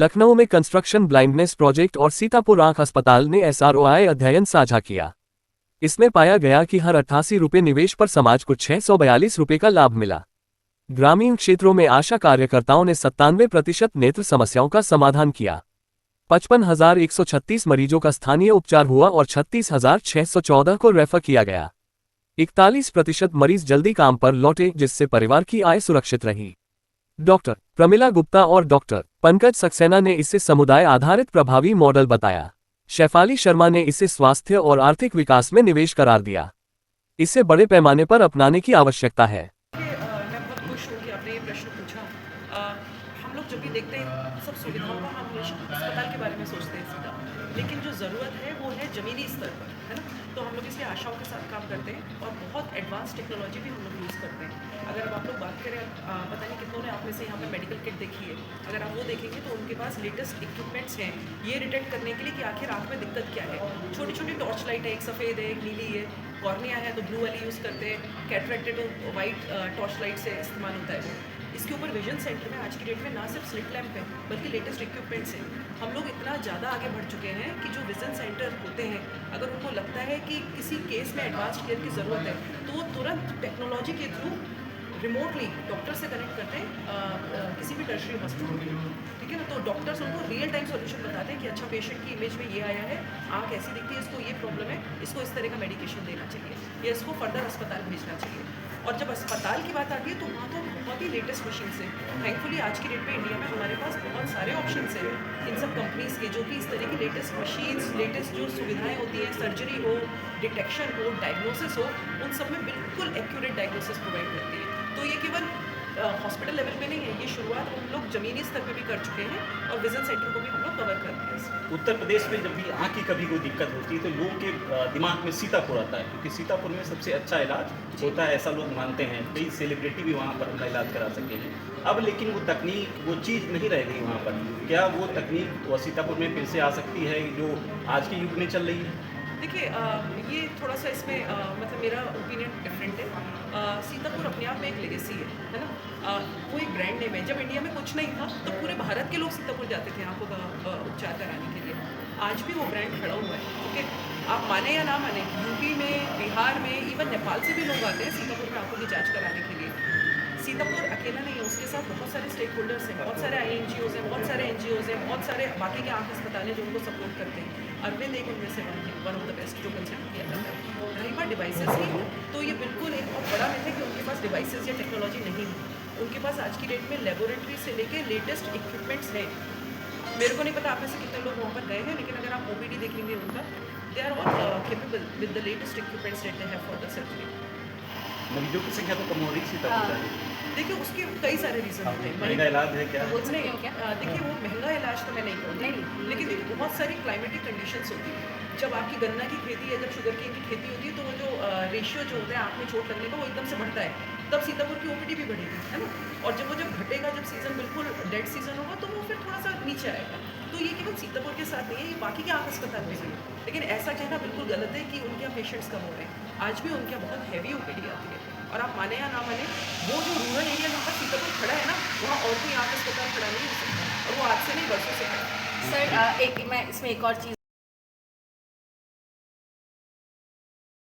लखनऊ में construction blindness project और सीतापुर आंख अस्पताल ने एसआरओआई अध्ययन साझा किया। इसमें पाया गया कि हर 88 रुपये निवेश पर समाज को 642 रुपये का लाभ मिला। ग्रामीण क्षेत्रों में आशा कार्यकर्ताओं ने 97% नेत्र समस्याओं का समाधान किया। 55,136 मरीजों का स्थानीय उपचार हुआ और 36,614 को रेफर किया गया। 41% मरीज जल्दी काम पर लौटे, जिससे परिवार की आय सुरक्षित रही। डॉक्टर प्रमिला गुप्ता और डॉक्टर पंकज सक्सेना ने इसे समुदाय आधारित प्रभावी मॉडल बताया। शेफाली शर्मा ने इसे स्वास्थ्य और आर्थिक विकास में निवेश करार दिया। इसे बड़े पैमाने पर अपनाने की आवश्यकता है। मैं बहुत खुश हूँ कि आपने ये प्रश्न पूछा। हम लोग जब भी देखते हैं सब सुविधाओं का, हम हमेशा अस्पताल के बारे में सोचते हैं सीधा, लेकिन जो ज़रूरत है वो है ज़मीनी स्तर पर, है ना। तो हम लोग इसलिए आशाओं के साथ काम करते हैं और बहुत एडवांस टेक्नोलॉजी भी हम लोग यूज़ करते हैं। अगर अब आप लोग बात करें, पता नहीं कितनों ने आप में से यहाँ पे मेडिकल किट देखी है, अगर आप वो देखेंगे तो उनके पास लेटेस्ट इक्विपमेंट्स हैं ये डिटेक्ट करने के लिए कि आखिर आँख में दिक्कत क्या है। छोटी छोटी टॉर्च लाइट है, एक सफ़ेद है, एक नीली है, कॉर्निया है तो ब्लू वाली यूज़ करते हैं, कैटरेक्ट है तो वाइट टॉर्च लाइट से इस्तेमाल होता है। इसके ऊपर विजन सेंटर में आज की डेट में ना सिर्फ स्लिट लैम्प है बल्कि लेटेस्ट इक्विपमेंट्स हैं। हम लोग इतना ज़्यादा आगे बढ़ चुके हैं कि जो विजन सेंटर होते हैं, अगर उनको लगता है कि किसी केस में एडवांस केयर की ज़रूरत है तो वो तुरंत टेक्नोलॉजी के थ्रू रिमोटली डॉक्टर से कनेक्ट करते हैं किसी भी टर्शरी हॉस्पिटल में, ठीक है ना। तो डॉक्टर्स उनको रियल टाइम सॉल्यूशन बताते हैं कि अच्छा पेशेंट की इमेज में ये आया है, आँख ऐसी दिखती है, इसको ये प्रॉब्लम है, इसको इस तरह का मेडिकेशन देना चाहिए या इसको फर्दर अस्पताल भेजना चाहिए। और जब अस्पताल की बात आती है तो वहाँ तो बहुत ही लेटेस्ट मशीन है। थैंकफुली आज की डेट में इंडिया में हमारे पास बहुत सारे ऑप्शंस हैं इन सब कंपनीज़ के, जो कि इस तरह की लेटेस्ट मशीन्स, लेटेस्ट जो सुविधाएं होती हैं, सर्जरी हो, डिटेक्शन हो, डायग्नोसिस हो, उन सब में बिल्कुल एक्यूरेट डायग्नोसिस प्रोवाइड करती है। तो ये केवल हॉस्पिटल लेवल पे नहीं है, ये शुरुआत हम लोग ज़मीनी स्तर पे भी कर चुके हैं और विजन सेंटर को भी हम लोग कवर कर रहे हैं। उत्तर प्रदेश में जब भी आँख की कभी कोई दिक्कत होती है तो लोगों के दिमाग में सीतापुर आता है, क्योंकि सीतापुर में सबसे अच्छा इलाज होता है, ऐसा लोग मानते हैं। कई सेलिब्रिटी भी वहाँ पर अपना इलाज करा सके हैं। अब लेकिन वो तकनीक, वो चीज़ नहीं रह गई वहाँ पर। क्या वो तकनीक वो सीतापुर में फिर से आ सकती है जो आज के युग में चल रही है? देखिए, ये थोड़ा सा इसमें मतलब मेरा ओपिनियन डिफरेंट है। सीतापुर अपने आप में एक लेगेसी है ना। वो एक ब्रांड नेम है। जब इंडिया में कुछ नहीं था तो पूरे भारत के लोग सीतापुर जाते थे आँखों का उपचार कराने के लिए। आज भी वो ब्रांड खड़ा हुआ है, ओके। आप माने या ना माने, यूपी में, बिहार में, इवन नेपाल से भी लोग आते हैं सीतापुर में आँखों की जाँच कराने के लिए। सीतापुर अकेला नहीं है, उसके साथ बहुत सारे स्टेक होल्डर्स हैं, बहुत सारे INGOs हैं, बहुत सारे NGOs हैं, बहुत सारे बाकी के आँख अस्पताल हैं जो उनको सपोर्ट करते हैं। अरविंद एक उनमें से वन ऑफ द बेस्ट जो कंसल्ट किया जाता है। रही बात डिवाइसेस की, तो ये बिल्कुल एक बहुत बड़ा मिथ है कि उनके पास डिवाइसेस या टेक्नोलॉजी नहीं है। उनके पास आज की डेट में लेबोरेटरी से लेके लेटेस्ट इक्विपमेंट्स हैं। मेरे को नहीं पता आप में से कितने लोग वहाँ पर गए हैं, लेकिन अगर आप OPD देखेंगे उनका, they are all capable with the latest equipments that they have for the surgery. मरीजों की संख्या तो कम हो रही सीतापुर में। देखिए, उसके कई सारे रीज़न होते हैं। महंगा इलाज है क्या? देखिए, वो महंगा इलाज तो मैं नहीं कहूँगी, लेकिन देखिए बहुत सारी क्लाइमेटिक कंडीशंस होती हैं। जब आपकी गन्ना की खेती है, जब शुगर केन की खेती होती है, तो वो जो रेशियो जो होता है आँख में चोट लगने का, वो एकदम से बढ़ता है। तब सीतापुर की OPD भी बढ़ेगी, है ना। और जब घटेगा, जब सीज़न बिल्कुल डेड सीज़न होगा, तो वो फिर थोड़ा सा नीचे आएगा। तो ये केवल सीतापुर के साथ नहीं है, ये बाकी के आँख अस्पताल में भी है। लेकिन ऐसा कहना बिल्कुल गलत है कि उनके यहाँ पेशेंट्स कम हो रहे हैं। आज भी उनके यहाँ बहुत हैवी OPD आती है। और आप माने या ना माने, वो जो रूरल एरिया जहाँ पर सीतापुर खड़ा है ना, वहाँ और कोई आँख अस्पताल खड़ा नहीं हो सकता, और वो आज से नहीं, बरसों से खड़ा है। सर, मैं इसमें एक और चीज़